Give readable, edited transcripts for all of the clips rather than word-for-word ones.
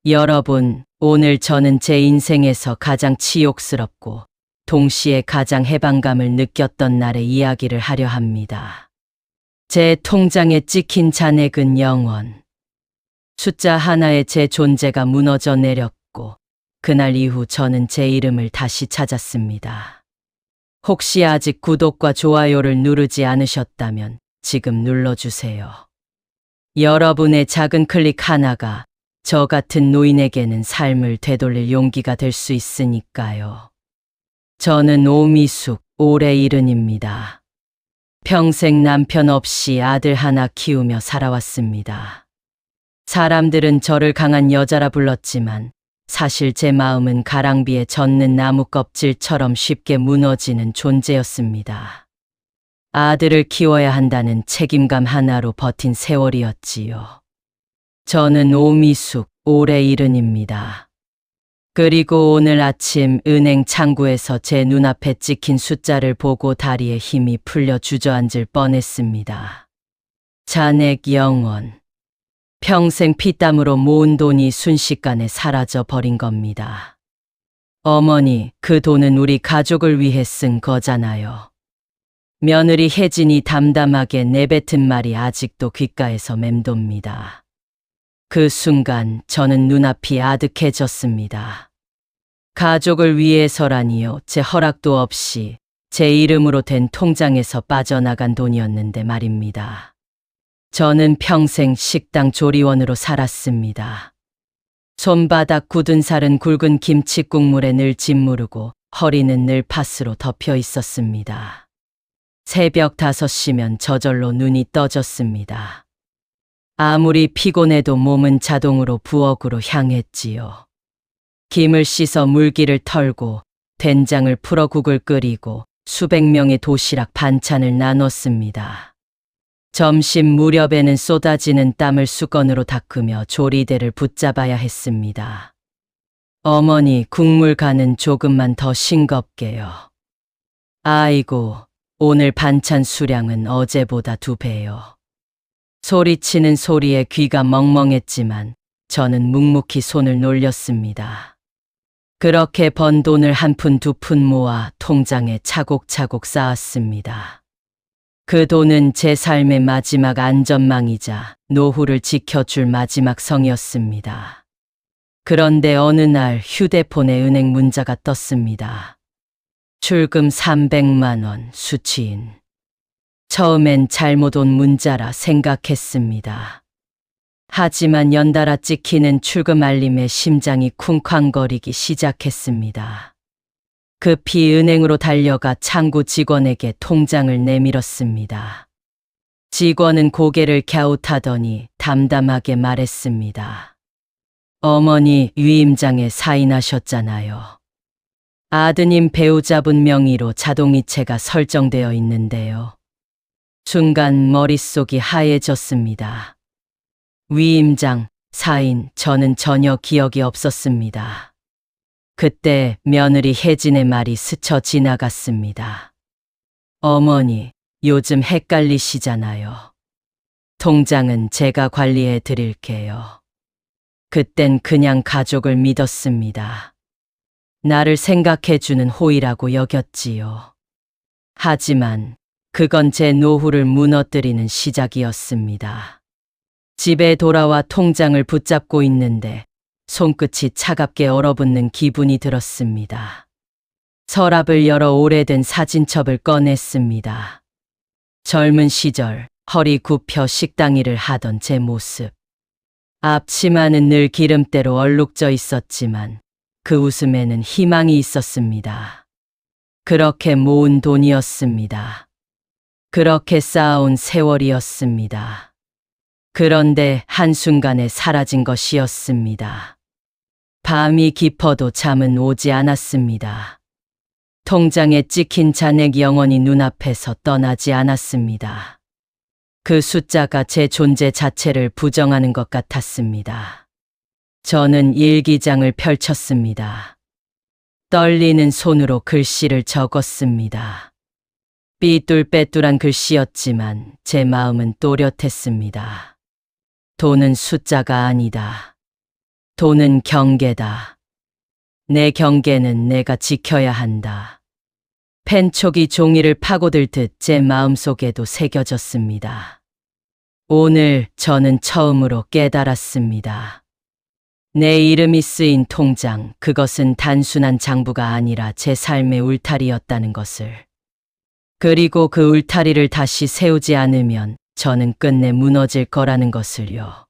여러분, 오늘 저는 제 인생에서 가장 치욕스럽고 동시에 가장 해방감을 느꼈던 날의 이야기를 하려 합니다. 제 통장에 찍힌 잔액은 0원. 숫자 하나에 제 존재가 무너져 내렸고, 그날 이후 저는 제 이름을 다시 찾았습니다. 혹시 아직 구독과 좋아요를 누르지 않으셨다면 지금 눌러주세요. 여러분의 작은 클릭 하나가 저 같은 노인에게는 삶을 되돌릴 용기가 될 수 있으니까요. 저는 오미숙, 올해 70입니다. 평생 남편 없이 아들 하나 키우며 살아왔습니다. 사람들은 저를 강한 여자라 불렀지만 사실 제 마음은 가랑비에 젖는 나무 껍질처럼 쉽게 무너지는 존재였습니다. 아들을 키워야 한다는 책임감 하나로 버틴 세월이었지요. 저는 오미숙, 올해 70입니다. 그리고 오늘 아침 은행 창구에서 제 눈앞에 찍힌 숫자를 보고 다리에 힘이 풀려 주저앉을 뻔했습니다. 잔액 0원. 평생 피땀으로 모은 돈이 순식간에 사라져 버린 겁니다. 어머니, 그 돈은 우리 가족을 위해 쓴 거잖아요. 며느리 혜진이 담담하게 내뱉은 말이 아직도 귓가에서 맴돕니다. 그 순간 저는 눈앞이 아득해졌습니다. 가족을 위해서라니요. 제 허락도 없이 제 이름으로 된 통장에서 빠져나간 돈이었는데 말입니다. 저는 평생 식당 조리원으로 살았습니다. 손바닥 굳은 살은 굵은 김치 국물에 늘 짓무르고 허리는 늘 팥으로 덮여 있었습니다. 새벽 5시면 저절로 눈이 떠졌습니다. 아무리 피곤해도 몸은 자동으로 부엌으로 향했지요. 김을 씻어 물기를 털고 된장을 풀어 국을 끓이고 수백 명의 도시락 반찬을 나눴습니다. 점심 무렵에는 쏟아지는 땀을 수건으로 닦으며 조리대를 붙잡아야 했습니다. 어머니, 국물 간은 조금만 더 싱겁게요. 아이고, 오늘 반찬 수량은 어제보다 2배요. 소리치는 소리에 귀가 멍멍했지만 저는 묵묵히 손을 놀렸습니다. 그렇게 번 돈을 한 푼 두 푼 모아 통장에 차곡차곡 쌓았습니다. 그 돈은 제 삶의 마지막 안전망이자 노후를 지켜줄 마지막 성이었습니다. 그런데 어느 날 휴대폰에 은행 문자가 떴습니다. 출금 300만 원 수취인. 처음엔 잘못 온 문자라 생각했습니다. 하지만 연달아 찍히는 출금 알림에 심장이 쿵쾅거리기 시작했습니다. 급히 은행으로 달려가 창구 직원에게 통장을 내밀었습니다. 직원은 고개를 갸웃하더니 담담하게 말했습니다. 어머니, 위임장에 사인하셨잖아요. 아드님 배우자분 명의로 자동이체가 설정되어 있는데요. 순간 머릿속이 하얘졌습니다. 위임장, 사인, 저는 전혀 기억이 없었습니다. 그때 며느리 혜진의 말이 스쳐 지나갔습니다. 어머니, 요즘 헷갈리시잖아요. 통장은 제가 관리해 드릴게요. 그땐 그냥 가족을 믿었습니다. 나를 생각해주는 호의라고 여겼지요. 하지만 그건 제 노후를 무너뜨리는 시작이었습니다. 집에 돌아와 통장을 붙잡고 있는데 손끝이 차갑게 얼어붙는 기분이 들었습니다. 서랍을 열어 오래된 사진첩을 꺼냈습니다. 젊은 시절 허리 굽혀 식당 일을 하던 제 모습. 앞치마는 늘 기름때로 얼룩져 있었지만 그 웃음에는 희망이 있었습니다. 그렇게 모은 돈이었습니다. 그렇게 쌓아온 세월이었습니다. 그런데 한순간에 사라진 것이었습니다. 밤이 깊어도 잠은 오지 않았습니다. 통장에 찍힌 잔액 영원히 눈앞에서 떠나지 않았습니다. 그 숫자가 제 존재 자체를 부정하는 것 같았습니다. 저는 일기장을 펼쳤습니다. 떨리는 손으로 글씨를 적었습니다. 삐뚤빼뚤한 글씨였지만 제 마음은 또렷했습니다. 돈은 숫자가 아니다. 돈은 경계다. 내 경계는 내가 지켜야 한다. 펜촉이 종이를 파고들 듯 제 마음속에도 새겨졌습니다. 오늘 저는 처음으로 깨달았습니다. 내 이름이 쓰인 통장, 그것은 단순한 장부가 아니라 제 삶의 울타리였다는 것을. 그리고 그 울타리를 다시 세우지 않으면 저는 끝내 무너질 거라는 것을요.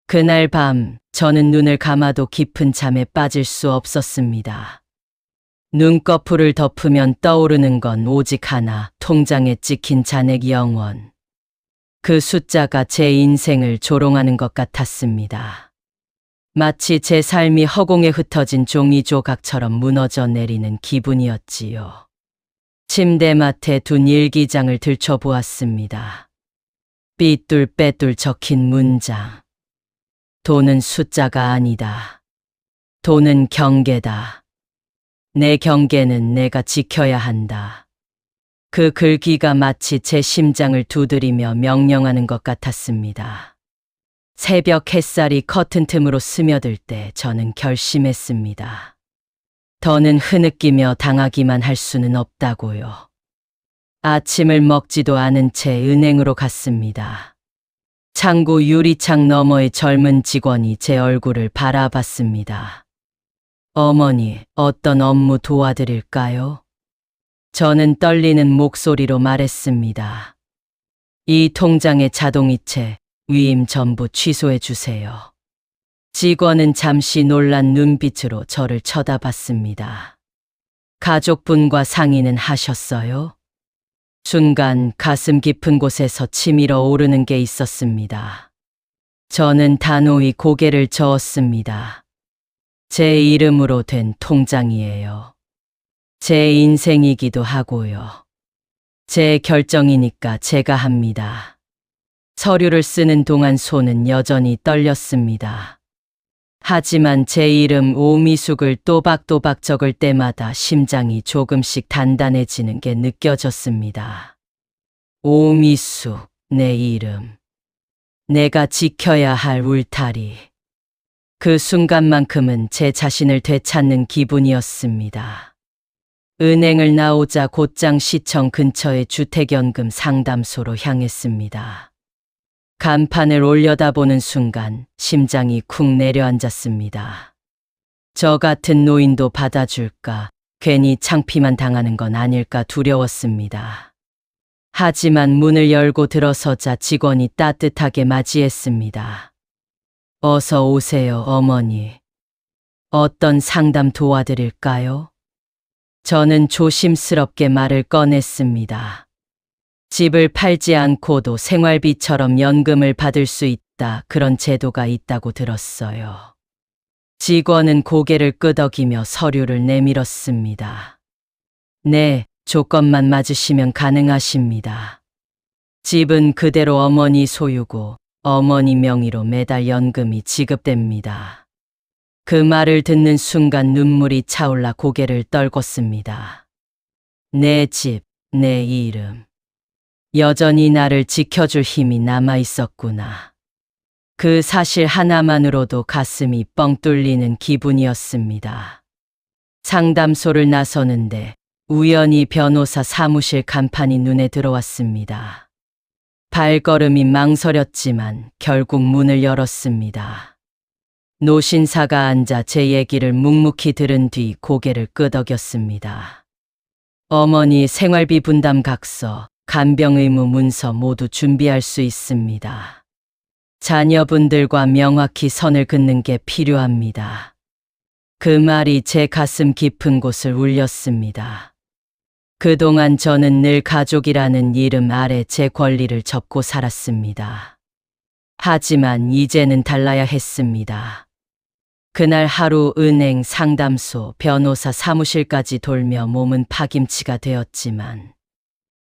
그날 밤 저는 눈을 감아도 깊은 잠에 빠질 수 없었습니다. 눈꺼풀을 덮으면 떠오르는 건 오직 하나, 통장에 찍힌 잔액 영원. 그 숫자가 제 인생을 조롱하는 것 같았습니다. 마치 제 삶이 허공에 흩어진 종이 조각처럼 무너져 내리는 기분이었지요. 침대맡에 둔 일기장을 들춰보았습니다. 삐뚤빼뚤 적힌 문장. 돈은 숫자가 아니다. 돈은 경계다. 내 경계는 내가 지켜야 한다. 그 글귀가 마치 제 심장을 두드리며 명령하는 것 같았습니다. 새벽 햇살이 커튼 틈으로 스며들 때 저는 결심했습니다. 더는 흐느끼며 당하기만 할 수는 없다고요. 아침을 먹지도 않은 채 은행으로 갔습니다. 창구 유리창 너머의 젊은 직원이 제 얼굴을 바라봤습니다. 어머니, 어떤 업무 도와드릴까요? 저는 떨리는 목소리로 말했습니다. 이 통장의 자동이체, 위임 전부 취소해 주세요. 직원은 잠시 놀란 눈빛으로 저를 쳐다봤습니다. 가족분과 상의는 하셨어요? 순간 가슴 깊은 곳에서 치밀어 오르는 게 있었습니다. 저는 단호히 고개를 저었습니다. 제 이름으로 된 통장이에요. 제 인생이기도 하고요. 제 결정이니까 제가 합니다. 서류를 쓰는 동안 손은 여전히 떨렸습니다. 하지만 제 이름 오미숙을 또박또박 적을 때마다 심장이 조금씩 단단해지는 게 느껴졌습니다. 오미숙, 내 이름. 내가 지켜야 할 울타리. 그 순간만큼은 제 자신을 되찾는 기분이었습니다. 은행을 나오자 곧장 시청 근처의 주택연금 상담소로 향했습니다. 간판을 올려다보는 순간 심장이 쿵 내려앉았습니다. 저 같은 노인도 받아줄까, 괜히 창피만 당하는 건 아닐까 두려웠습니다. 하지만 문을 열고 들어서자 직원이 따뜻하게 맞이했습니다. 어서 오세요, 어머니. 어떤 상담 도와드릴까요? 저는 조심스럽게 말을 꺼냈습니다. 집을 팔지 않고도 생활비처럼 연금을 받을 수 있다, 그런 제도가 있다고 들었어요. 직원은 고개를 끄덕이며 서류를 내밀었습니다. 네, 조건만 맞으시면 가능하십니다. 집은 그대로 어머니 소유고 어머니 명의로 매달 연금이 지급됩니다. 그 말을 듣는 순간 눈물이 차올라 고개를 떨궜습니다. 내 집, 내 이름. 여전히 나를 지켜줄 힘이 남아 있었구나. 그 사실 하나만으로도 가슴이 뻥 뚫리는 기분이었습니다. 상담소를 나서는데 우연히 변호사 사무실 간판이 눈에 들어왔습니다. 발걸음이 망설였지만 결국 문을 열었습니다. 노신사가 앉아 제 얘기를 묵묵히 들은 뒤 고개를 끄덕였습니다. 어머니 생활비 분담 각서, 간병 의무 문서 모두 준비할 수 있습니다. 자녀분들과 명확히 선을 긋는 게 필요합니다. 그 말이 제 가슴 깊은 곳을 울렸습니다. 그동안 저는 늘 가족이라는 이름 아래 제 권리를 접고 살았습니다. 하지만 이제는 달라야 했습니다. 그날 하루 은행, 상담소, 변호사 사무실까지 돌며 몸은 파김치가 되었지만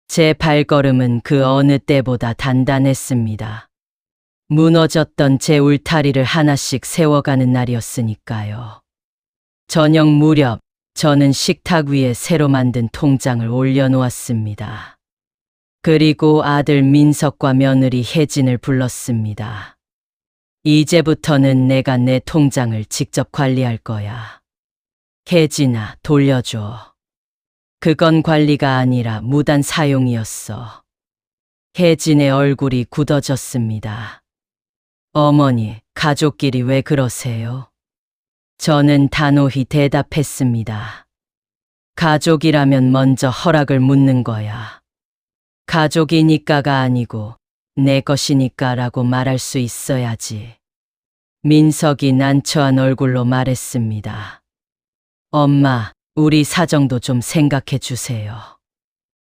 제 발걸음은 그 어느 때보다 단단했습니다. 무너졌던 제 울타리를 하나씩 세워가는 날이었으니까요. 저녁 무렵 저는 식탁 위에 새로 만든 통장을 올려놓았습니다. 그리고 아들 민석과 며느리 혜진을 불렀습니다. 이제부터는 내가 내 통장을 직접 관리할 거야. 혜진아, 돌려줘. 그건 관리가 아니라 무단 사용이었어. 혜진의 얼굴이 굳어졌습니다. 어머니, 가족끼리 왜 그러세요? 저는 단호히 대답했습니다. 가족이라면 먼저 허락을 묻는 거야. 가족이니까가 아니고 내 것이니까라고 말할 수 있어야지. 민석이 난처한 얼굴로 말했습니다. 엄마, 우리 사정도 좀 생각해 주세요.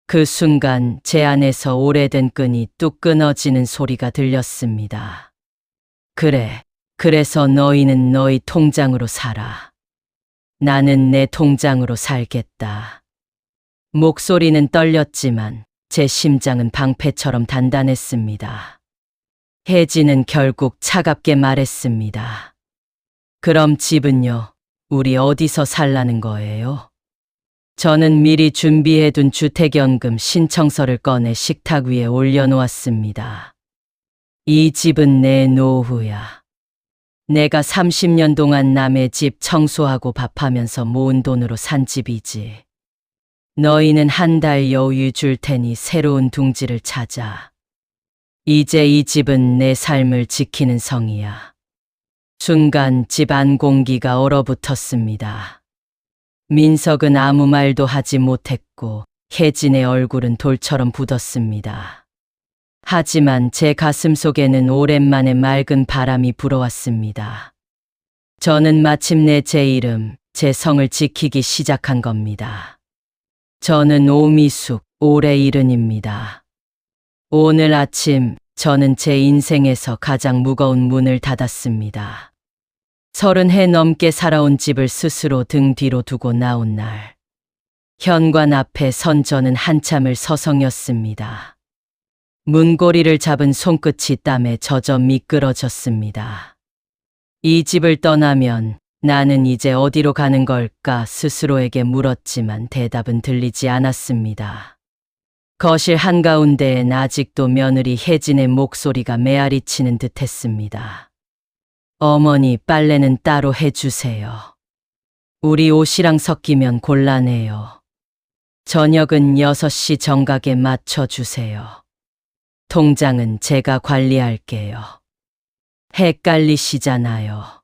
그 순간 제 안에서 오래된 끈이 뚝 끊어지는 소리가 들렸습니다. 그래, 그래서 너희는 너희 통장으로 살아. 나는 내 통장으로 살겠다. 목소리는 떨렸지만 제 심장은 방패처럼 단단했습니다. 혜진은 결국 차갑게 말했습니다. 그럼 집은요? 우리 어디서 살라는 거예요? 저는 미리 준비해둔 주택연금 신청서를 꺼내 식탁 위에 올려놓았습니다. 이 집은 내 노후야. 내가 30년 동안 남의 집 청소하고 밥하면서 모은 돈으로 산 집이지. 너희는 한 달 여유 줄 테니 새로운 둥지를 찾아. 이제 이 집은 내 삶을 지키는 성이야. 순간 집 안 공기가 얼어붙었습니다. 민석은 아무 말도 하지 못했고 혜진의 얼굴은 돌처럼 굳었습니다. 하지만 제 가슴 속에는 오랜만에 맑은 바람이 불어왔습니다. 저는 마침내 제 이름, 제 성을 지키기 시작한 겁니다. 저는 오미숙, 올해일흔입니다. 오늘 아침 저는 제 인생에서 가장 무거운 문을 닫았습니다. 30해 넘게 살아온 집을 스스로 등 뒤로 두고 나온 날. 현관 앞에 선 저는 한참을 서성였습니다. 문고리를 잡은 손끝이 땀에 젖어 미끄러졌습니다. 이 집을 떠나면 나는 이제 어디로 가는 걸까 스스로에게 물었지만 대답은 들리지 않았습니다. 거실 한가운데엔 아직도 며느리 혜진의 목소리가 메아리치는 듯했습니다. 어머니, 빨래는 따로 해주세요. 우리 옷이랑 섞이면 곤란해요. 저녁은 6시 정각에 맞춰주세요. 통장은 제가 관리할게요. 헷갈리시잖아요.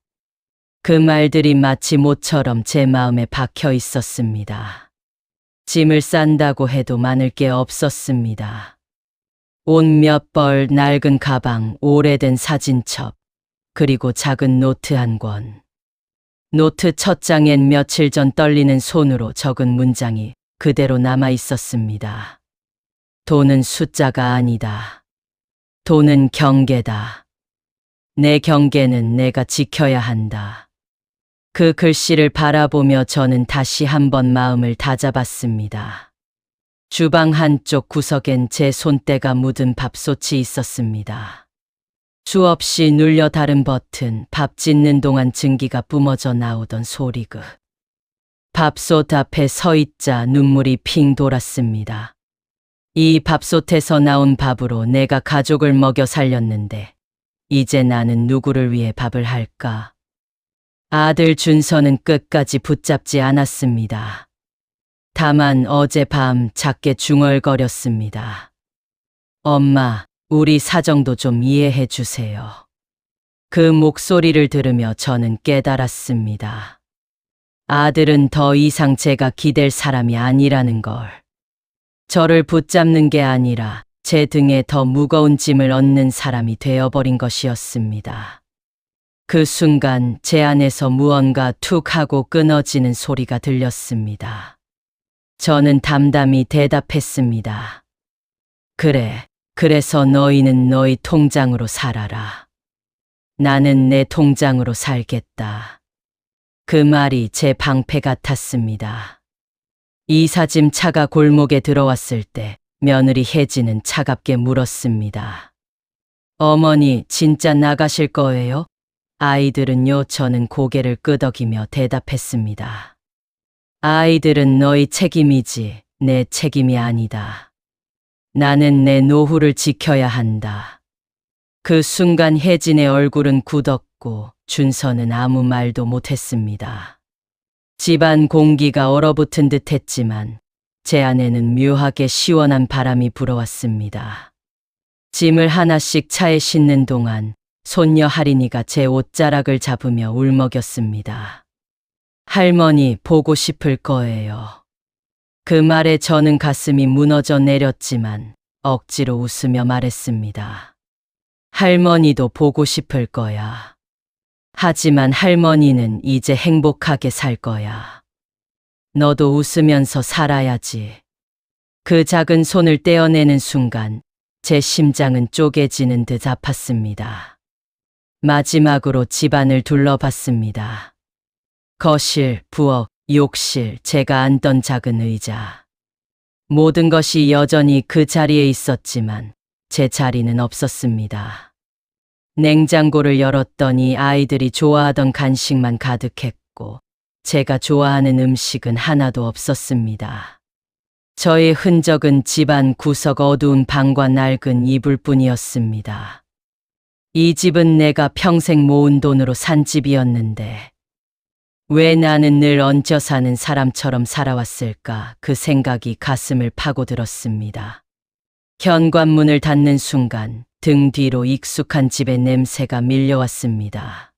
그 말들이 마치 못처럼 제 마음에 박혀 있었습니다. 짐을 싼다고 해도 많을 게 없었습니다. 옷 몇 벌, 낡은 가방, 오래된 사진첩, 그리고 작은 노트 한 권. 노트 첫 장엔 며칠 전 떨리는 손으로 적은 문장이 그대로 남아 있었습니다. 돈은 숫자가 아니다. 돈은 경계다. 내 경계는 내가 지켜야 한다. 그 글씨를 바라보며 저는 다시 한번 마음을 다잡았습니다. 주방 한쪽 구석엔 제 손때가 묻은 밥솥이 있었습니다. 수없이 눌려 다른 버튼, 밥 짓는 동안 증기가 뿜어져 나오던 소리그. 밥솥 앞에 서 있자 눈물이 핑 돌았습니다. 이 밥솥에서 나온 밥으로 내가 가족을 먹여 살렸는데 이제 나는 누구를 위해 밥을 할까? 아들 준서는 끝까지 붙잡지 않았습니다. 다만 어젯밤 작게 중얼거렸습니다. 엄마, 우리 사정도 좀 이해해 주세요. 그 목소리를 들으며 저는 깨달았습니다. 아들은 더 이상 제가 기댈 사람이 아니라는 걸. 저를 붙잡는 게 아니라 제 등에 더 무거운 짐을 얻는 사람이 되어버린 것이었습니다. 그 순간 제 안에서 무언가 툭 하고 끊어지는 소리가 들렸습니다. 저는 담담히 대답했습니다. 그래, 그래서 너희는 너희 통장으로 살아라. 나는 내 통장으로 살겠다. 그 말이 제 방패 같았습니다. 이삿짐 차가 골목에 들어왔을 때 며느리 혜진은 차갑게 물었습니다. 어머니, 진짜 나가실 거예요? 아이들은요? 저는 고개를 끄덕이며 대답했습니다. 아이들은 너희 책임이지 내 책임이 아니다. 나는 내 노후를 지켜야 한다. 그 순간 혜진의 얼굴은 굳었고 준서는 아무 말도 못했습니다. 집안 공기가 얼어붙은 듯 했지만 제 안에는 묘하게 시원한 바람이 불어왔습니다. 짐을 하나씩 차에 싣는 동안 손녀 할인이가 제 옷자락을 잡으며 울먹였습니다. 할머니 보고 싶을 거예요. 그 말에 저는 가슴이 무너져 내렸지만 억지로 웃으며 말했습니다. 할머니도 보고 싶을 거야. 하지만 할머니는 이제 행복하게 살 거야. 너도 웃으면서 살아야지. 그 작은 손을 떼어내는 순간 제 심장은 쪼개지는 듯 아팠습니다. 마지막으로 집안을 둘러봤습니다. 거실, 부엌, 욕실, 제가 앉던 작은 의자. 모든 것이 여전히 그 자리에 있었지만 제 자리는 없었습니다. 냉장고를 열었더니 아이들이 좋아하던 간식만 가득했고 제가 좋아하는 음식은 하나도 없었습니다. 저의 흔적은 집안 구석 어두운 방과 낡은 이불뿐이었습니다. 이 집은 내가 평생 모은 돈으로 산 집이었는데 왜 나는 늘 얹혀 사는 사람처럼 살아왔을까, 그 생각이 가슴을 파고들었습니다. 현관문을 닫는 순간 등 뒤로 익숙한 집의 냄새가 밀려왔습니다.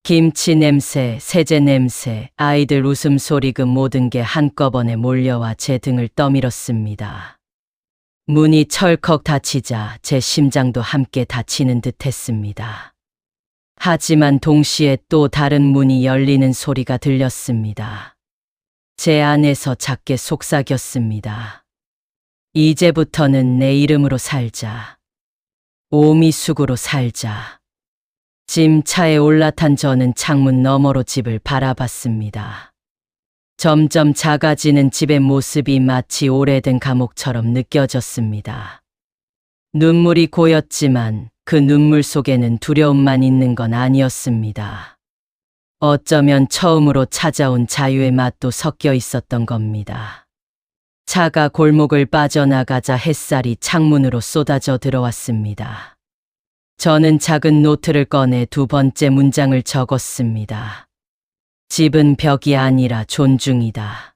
김치 냄새, 세제 냄새, 아이들 웃음소리, 그 모든 게 한꺼번에 몰려와 제 등을 떠밀었습니다. 문이 철컥 닫히자 제 심장도 함께 닫히는 듯 했습니다. 하지만 동시에 또 다른 문이 열리는 소리가 들렸습니다. 제 안에서 작게 속삭였습니다. 이제부터는 내 이름으로 살자. 오미숙으로 살자. 짐차에 올라탄 저는 창문 너머로 집을 바라봤습니다. 점점 작아지는 집의 모습이 마치 오래된 감옥처럼 느껴졌습니다. 눈물이 고였지만 그 눈물 속에는 두려움만 있는 건 아니었습니다. 어쩌면 처음으로 찾아온 자유의 맛도 섞여 있었던 겁니다. 차가 골목을 빠져나가자 햇살이 창문으로 쏟아져 들어왔습니다. 저는 작은 노트를 꺼내 두 번째 문장을 적었습니다. 집은 벽이 아니라 존중이다.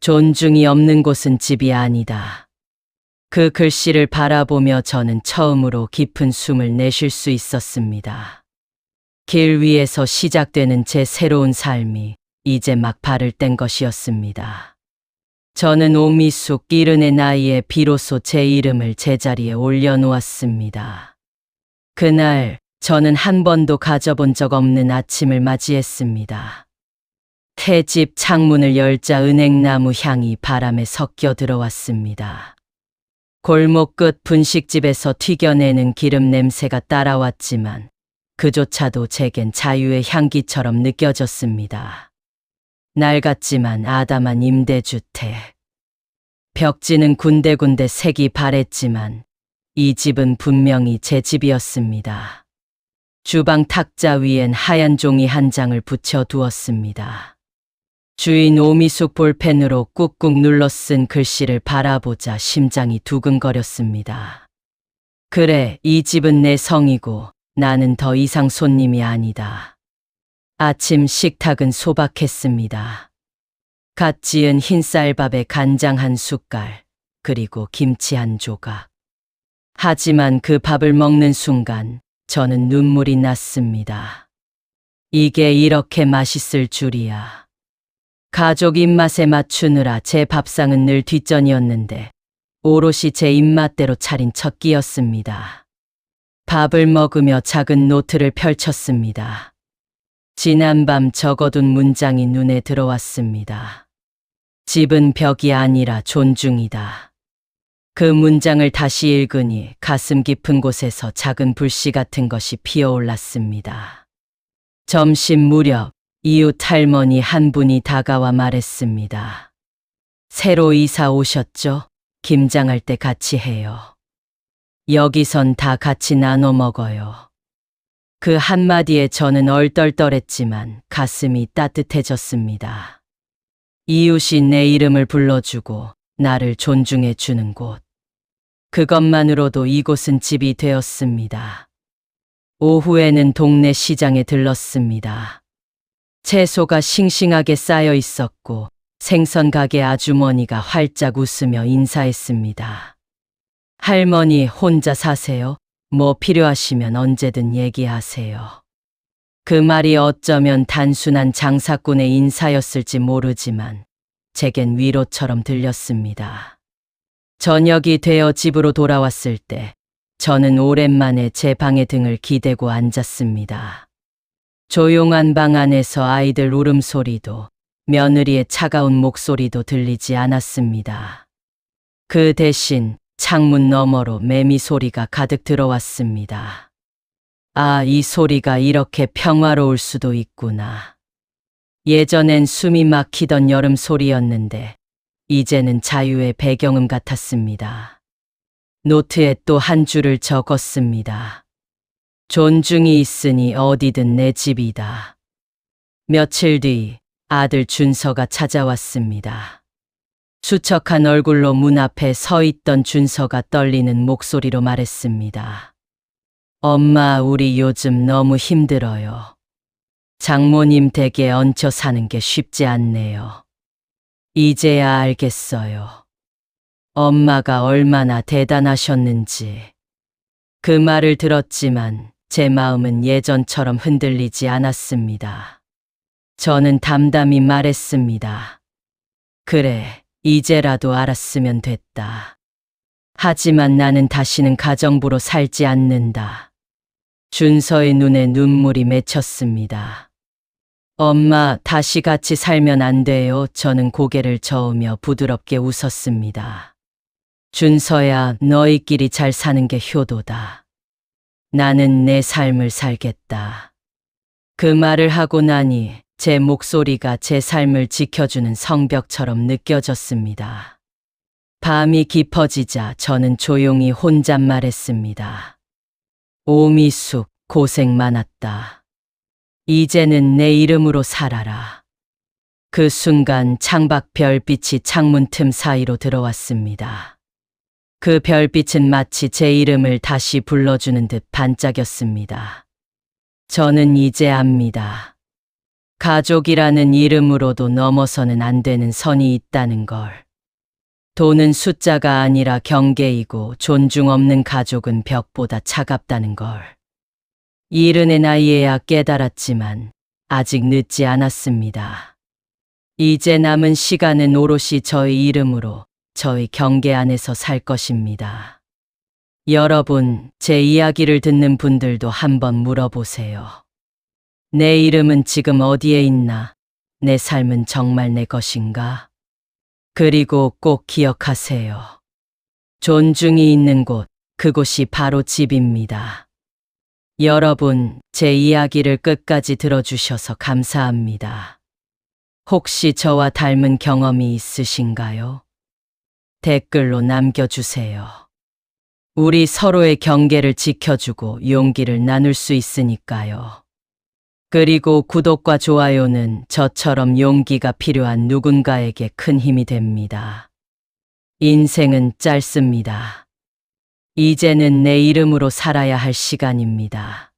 존중이 없는 곳은 집이 아니다. 그 글씨를 바라보며 저는 처음으로 깊은 숨을 내쉴 수 있었습니다. 길 위에서 시작되는 제 새로운 삶이 이제 막 발을 뗀 것이었습니다. 저는 오미숙, 70의 나이에 비로소 제 이름을 제자리에 올려놓았습니다. 그날 저는 한 번도 가져본 적 없는 아침을 맞이했습니다. 새집 창문을 열자 은행나무 향이 바람에 섞여 들어왔습니다. 골목 끝 분식집에서 튀겨내는 기름 냄새가 따라왔지만 그조차도 제겐 자유의 향기처럼 느껴졌습니다. 낡았지만 아담한 임대주택. 벽지는 군데군데 색이 바랬지만 이 집은 분명히 제 집이었습니다. 주방 탁자 위엔 하얀 종이 한 장을 붙여 두었습니다. 주인 오미숙 볼펜으로 꾹꾹 눌러 쓴 글씨를 바라보자 심장이 두근거렸습니다. 그래, 이 집은 내 성이고 나는 더 이상 손님이 아니다. 아침 식탁은 소박했습니다. 갓 지은 흰쌀밥에 간장 한 숟갈, 그리고 김치 한 조각. 하지만 그 밥을 먹는 순간 저는 눈물이 났습니다. 이게 이렇게 맛있을 줄이야. 가족 입맛에 맞추느라 제 밥상은 늘 뒷전이었는데 오롯이 제 입맛대로 차린 첫 끼였습니다. 밥을 먹으며 작은 노트를 펼쳤습니다. 지난밤 적어둔 문장이 눈에 들어왔습니다. 집은 벽이 아니라 존중이다. 그 문장을 다시 읽으니 가슴 깊은 곳에서 작은 불씨 같은 것이 피어올랐습니다. 점심 무렵 이웃 할머니 한 분이 다가와 말했습니다. 새로 이사 오셨죠? 김장할 때 같이 해요. 여기선 다 같이 나눠 먹어요. 그 한마디에 저는 얼떨떨했지만 가슴이 따뜻해졌습니다. 이웃이 내 이름을 불러주고 나를 존중해 주는 곳. 그것만으로도 이곳은 집이 되었습니다. 오후에는 동네 시장에 들렀습니다. 채소가 싱싱하게 쌓여 있었고 생선 가게 아주머니가 활짝 웃으며 인사했습니다. 할머니 혼자 사세요? 뭐 필요하시면 언제든 얘기하세요. 그 말이 어쩌면 단순한 장사꾼의 인사였을지 모르지만 제겐 위로처럼 들렸습니다. 저녁이 되어 집으로 돌아왔을 때 저는 오랜만에 제 방에 등을 기대고 앉았습니다. 조용한 방 안에서 아이들 울음소리도 며느리의 차가운 목소리도 들리지 않았습니다. 그 대신 창문 너머로 매미 소리가 가득 들어왔습니다. 아, 이 소리가 이렇게 평화로울 수도 있구나. 예전엔 숨이 막히던 여름 소리였는데 이제는 자유의 배경음 같았습니다. 노트에 또 한 줄을 적었습니다. 존중이 있으니 어디든 내 집이다. 며칠 뒤 아들 준서가 찾아왔습니다. 수척한 얼굴로 문 앞에 서 있던 준서가 떨리는 목소리로 말했습니다. 엄마, 우리 요즘 너무 힘들어요. 장모님 댁에 얹혀 사는 게 쉽지 않네요. 이제야 알겠어요. 엄마가 얼마나 대단하셨는지. 그 말을 들었지만 제 마음은 예전처럼 흔들리지 않았습니다. 저는 담담히 말했습니다. 그래, 이제라도 알았으면 됐다. 하지만 나는 다시는 가정부로 살지 않는다. 준서의 눈에 눈물이 맺혔습니다. 엄마, 다시 같이 살면 안 돼요. 저는 고개를 저으며 부드럽게 웃었습니다. 준서야, 너희끼리 잘 사는 게 효도다. 나는 내 삶을 살겠다. 그 말을 하고 나니 제 목소리가 제 삶을 지켜주는 성벽처럼 느껴졌습니다. 밤이 깊어지자 저는 조용히 혼잣말했습니다. 오미숙, 고생 많았다. 이제는 내 이름으로 살아라. 그 순간 창밖 별빛이 창문 틈 사이로 들어왔습니다. 그 별빛은 마치 제 이름을 다시 불러주는 듯 반짝였습니다. 저는 이제 압니다. 가족이라는 이름으로도 넘어서는 안 되는 선이 있다는 걸. 돈은 숫자가 아니라 경계이고 존중 없는 가족은 벽보다 차갑다는 걸. 이른의 나이에야 깨달았지만 아직 늦지 않았습니다. 이제 남은 시간은 오롯이 저의 이름으로 저의 경계 안에서 살 것입니다. 여러분, 제 이야기를 듣는 분들도 한번 물어보세요. 내 이름은 지금 어디에 있나? 내 삶은 정말 내 것인가? 그리고 꼭 기억하세요. 존중이 있는 곳, 그곳이 바로 집입니다. 여러분, 제 이야기를 끝까지 들어주셔서 감사합니다. 혹시 저와 닮은 경험이 있으신가요? 댓글로 남겨주세요. 우리 서로의 경계를 지켜주고 용기를 나눌 수 있으니까요. 그리고 구독과 좋아요는 저처럼 용기가 필요한 누군가에게 큰 힘이 됩니다. 인생은 짧습니다. 이제는 내 이름으로 살아야 할 시간입니다.